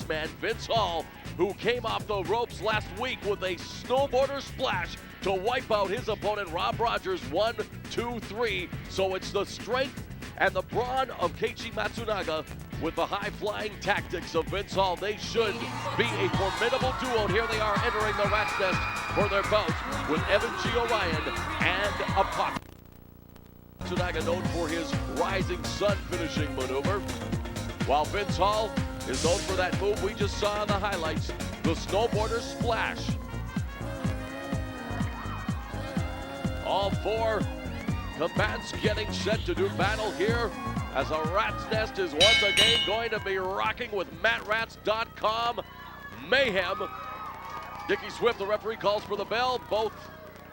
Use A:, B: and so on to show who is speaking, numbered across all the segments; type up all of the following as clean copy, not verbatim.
A: this man, Vince Hall, who came off the ropes last week with a snowboarder splash to wipe out his opponent, Rob Rogers, 1, 2, 3. So it's the strength and the brawn of Keishi Matsunaga with the high-flying tactics of Vince Hall. They should be a formidable duo. And here they are entering the Rat's Nest for their bout with Evan G. Orion and Apocalypse. Matsunaga known for his rising sun finishing maneuver, while Vince Hall is known for that move we just saw in the highlights, the snowboarder splash. All four combatants getting set to do battle here as a Rat's Nest is once again going to be rocking with Matrats.com mayhem. Dickie Swift, the referee, calls for the bell. Both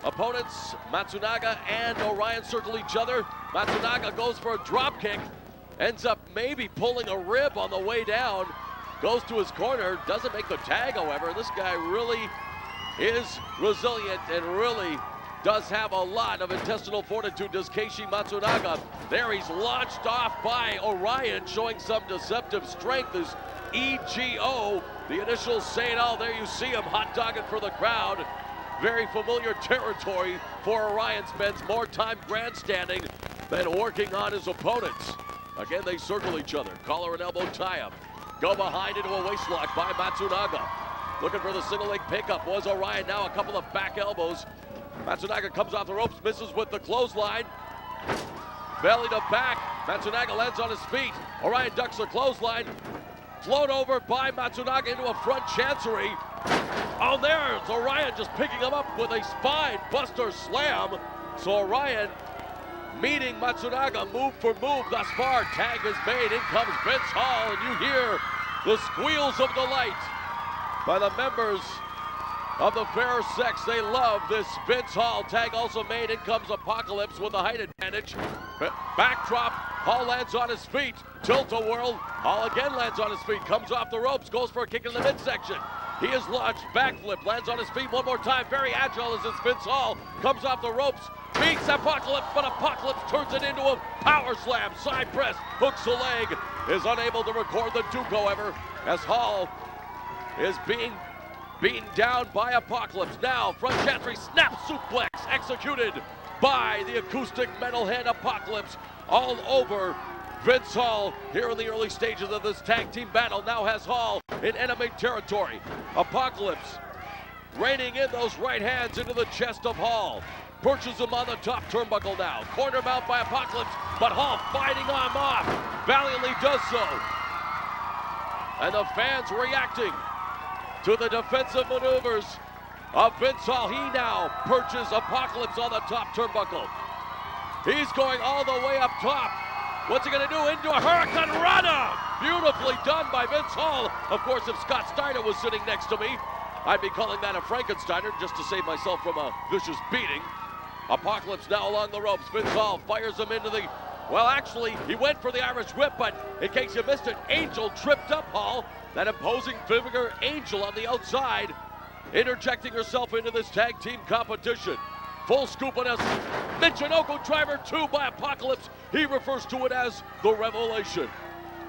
A: opponents, Matsunaga and Orion, circle each other. Matsunaga goes for a drop kick, ends up maybe pulling a rib on the way down, goes to his corner, doesn't make the tag, however. This guy really is resilient and really does have a lot of intestinal fortitude, does Keishi Matsunaga. There he's launched off by Orion, showing some deceptive strength as EGO, the initials saying, oh, there you see him hot dogging for the crowd. Very familiar territory for Orion, spends more time grandstanding than working on his opponents. Again, they circle each other, collar and elbow tie-up. Go behind into a waistlock by Matsunaga. Looking for the single leg pickup was Orion, now a couple of back elbows. Matsunaga comes off the ropes, misses with the clothesline. Belly to back, Matsunaga lands on his feet. Orion ducks the clothesline. Float over by Matsunaga into a front chancery. Oh, there's Orion just picking him up with a spine buster slam. So Orion meeting Matsunaga move for move thus far. Tag is made, in comes Vince Hall, and you hear the squeals of delight by the members of the fairer sex. They love this Vince Hall. Tag also made, in comes Apocalypse with a height advantage. Backdrop, Hall lands on his feet. Tilt-a-whirl, Hall again lands on his feet, comes off the ropes, goes for a kick in the midsection. He is launched, backflip, lands on his feet one more time. Very agile as this Vince Hall comes off the ropes, beats Apocalypse, but Apocalypse turns it into a power slam. Side press, hooks a leg, is unable to record the Duke, however, as Hall is being beaten down by Apocalypse. Now, front chancery, snap suplex executed by the acoustic metal head Apocalypse all over Vince Hall here in the early stages of this tag team battle. Now has Hall in enemy territory. Apocalypse raining in those right hands into the chest of Hall. Perches him on the top turnbuckle now. Corner mount by Apocalypse, but Hall fighting him off. Valiantly does so. And the fans reacting to the defensive maneuvers of Vince Hall. He now perches Apocalypse on the top turnbuckle. He's going all the way up top. What's he gonna do? Into a Hurricane Rana! Beautifully done by Vince Hall. Of course, if Scott Steiner was sitting next to me, I'd be calling that a Frankensteiner just to save myself from a vicious beating. Apocalypse now along the ropes. Vince Hall fires him into the, well, actually, he went for the Irish whip, but in case you missed it, Angel tripped up Hall. That imposing figure, Angel, on the outside, interjecting herself into this tag team competition. Full scoop on us. Michinoku driver 2 by Apocalypse. He refers to it as the Revelation.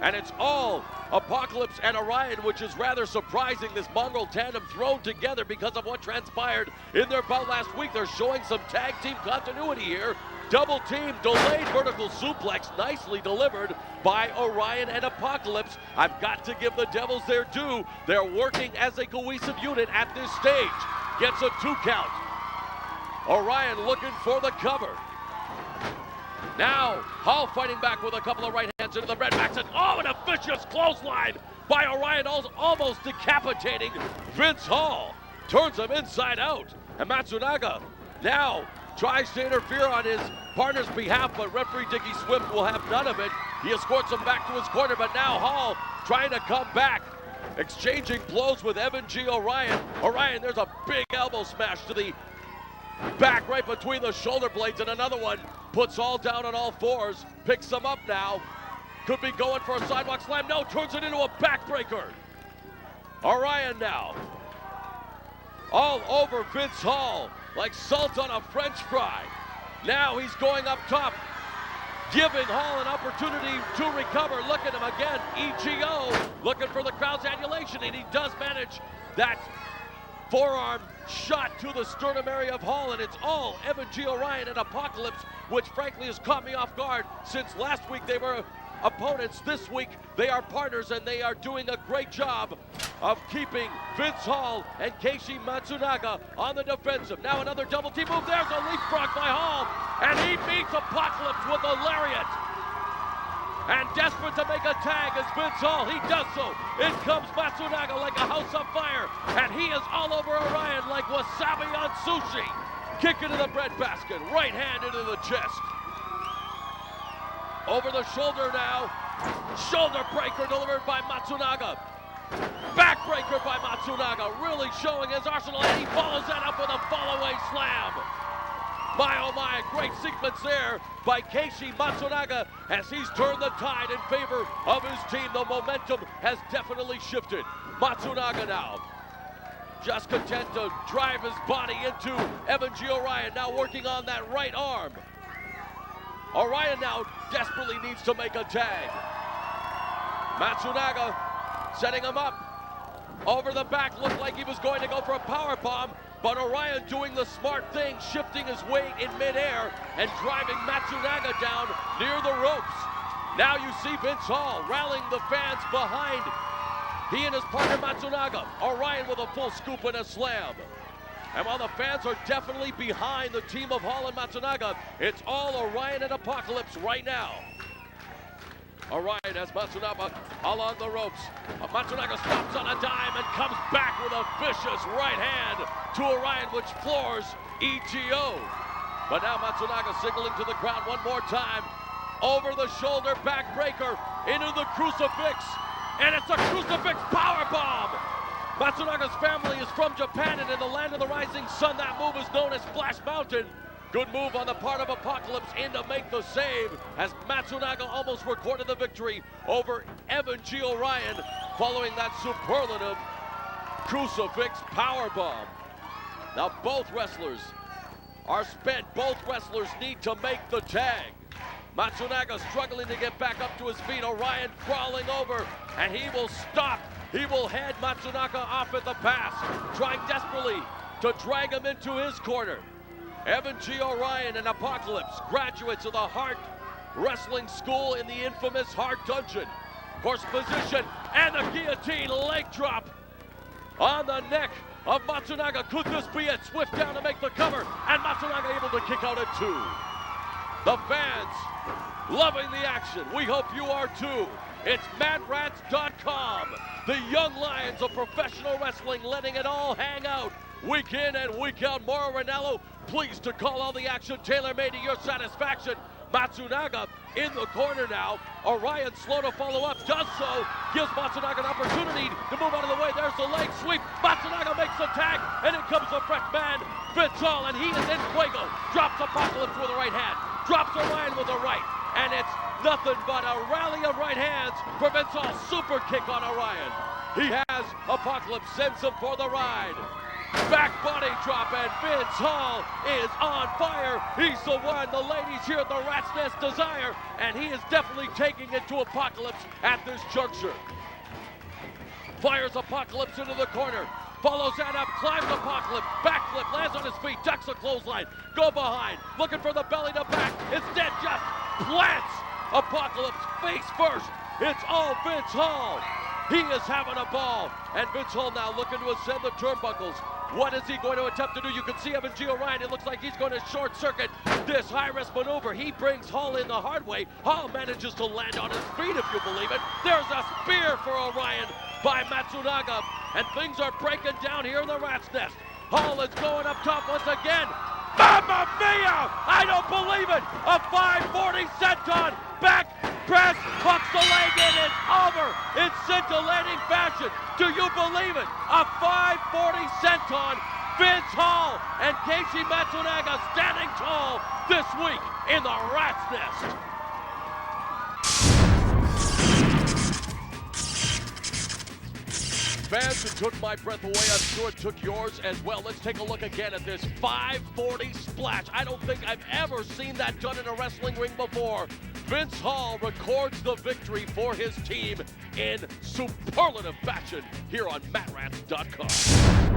A: And it's all Apocalypse and Orion, which is rather surprising, this mongrel tandem thrown together because of what transpired in their bout last week. They're showing some tag team continuity here. Double team, delayed vertical suplex, nicely delivered by Orion and Apocalypse. I've got to give the Devils their due. They're working as a cohesive unit at this stage. Gets a 2 count. Orion looking for the cover. Now, Hall fighting back with a couple of right hands into the red backs. And oh, and a vicious clothesline by Orion, almost decapitating Vince Hall. Turns him inside out. And Matsunaga now tries to interfere on his partner's behalf, but referee Dickie Swift will have none of it. He escorts him back to his corner, but now Hall trying to come back, exchanging blows with Evan G. Orion. Orion, there's a big elbow smash to the back right between the shoulder blades, and another one puts Hall down on all fours, picks him up now. Could be going for a sidewalk slam. No, turns it into a backbreaker. Orion now all over Vince Hall like salt on a French fry. Now he's going up top. giving Hall an opportunity to recover. Look at him again, EGO, looking for the crowd's adulation, and he does manage that forearm shot to the sternum area of Hall, and it's all Evan G. Orion and Apocalypse, which frankly has caught me off guard since last week they were opponents. This week they are partners, and they are doing a great job of keeping Vince Hall and Keishi Matsunaga on the defensive. Now another double team move. There's a leapfrog by Hall, and he meets Apocalypse with a lariat. And desperate to make a tag is Vince Hall. He does so. In comes Matsunaga like a house on fire, and he is all over Orion like wasabi on sushi. Kick into the breadbasket, right hand into the chest. Over the shoulder now. Shoulder breaker delivered by Matsunaga. Backbreaker by Matsunaga, really showing his arsenal, and he follows that up with a fall-away slam. My oh my, great sequence there by Keishi Matsunaga as he's turned the tide in favor of his team. The momentum has definitely shifted. Matsunaga now just content to drive his body into Evan G. Orion, now working on that right arm. Orion now desperately needs to make a tag. Matsunaga setting him up. Over the back, looked like he was going to go for a power bomb, but Orion doing the smart thing, shifting his weight in midair and driving Matsunaga down near the ropes. Now you see Vince Hall rallying the fans behind he and his partner Matsunaga. Orion with a full scoop and a slam. And while the fans are definitely behind the team of Hall and Matsunaga, it's all Orion and Apocalypse right now. Orion has Matsunaga along the ropes. Matsunaga stops on a dime and comes back with a vicious right hand to Orion, which floors EGO. But now Matsunaga signaling to the crowd one more time. Over the shoulder backbreaker into the crucifix. And it's a crucifix powerbomb. Matsunaga's family is from Japan, and in the land of the rising sun, that move is known as Splash Mountain. Good move on the part of Apocalypse in to make the save as Matsunaga almost recorded the victory over Evan G. Orion following that superlative crucifix powerbomb. Now both wrestlers are spent. Both wrestlers need to make the tag. Matsunaga struggling to get back up to his feet. Orion crawling over, and he will stop. He will head Matsunaga off at the pass, trying desperately to drag him into his corner. Evan G. Orion and Apocalypse, graduates of the Hart Wrestling School in the infamous Hart Dungeon. Horse position and the guillotine leg drop on the neck of Matsunaga. Could this be it? Swift down to make the cover, and Matsunaga able to kick out at 2. The fans loving the action. We hope you are too. It's Matrats.com. The young lions of professional wrestling letting it all hang out week in and week out. Mauro Ranallo pleased to call all the action tailor-made to your satisfaction. Matsunaga in the corner now. Orion slow to follow up, does so. Gives Matsunaga an opportunity to move out of the way. There's the leg sweep. Matsunaga makes the tag, and in comes the fresh man, Vince Hall, and he is in fuego. Drops Apocalypse with a right hand. Drops Orion with a right. And it's nothing but a rally of right hands for Vince Hall. Super kick on Orion. He has Apocalypse, sends him for the ride. Back body drop, and Vince Hall is on fire. He's the one the ladies here at the Rat's Nest desire, and he is definitely taking it to Apocalypse at this juncture. Fires Apocalypse into the corner. Follows that up, climbs Apocalypse, backflip, lands on his feet, ducks a clothesline, go behind, looking for the belly to back. Instead, just plants Apocalypse face first. It's all Vince Hall. He is having a ball, and Vince Hall now looking to ascend the turnbuckles. What is he going to attempt to do? You can see Evan G. Orion. It looks like he's going to short circuit this high-risk maneuver. He brings Hall in the hard way. Hall manages to land on his feet, if you believe it. There's a spear for Orion by Matsunaga, and things are breaking down here in the Rat's Nest. Hall is going up top once again. Mamma mia! I don't believe it! A 540 senton, back press, hooks the leg in, it's over in scintillating fashion. Do you believe it? A 540 senton, Vince Hall and Keishi Matsunaga standing tall this week in the Rat's Nest. Fans, it took my breath away. I'm sure it took yours as well. Let's take a look again at this 540 splash. I don't think I've ever seen that done in a wrestling ring before. Vince Hall records the victory for his team in superlative fashion here on Matrats.com.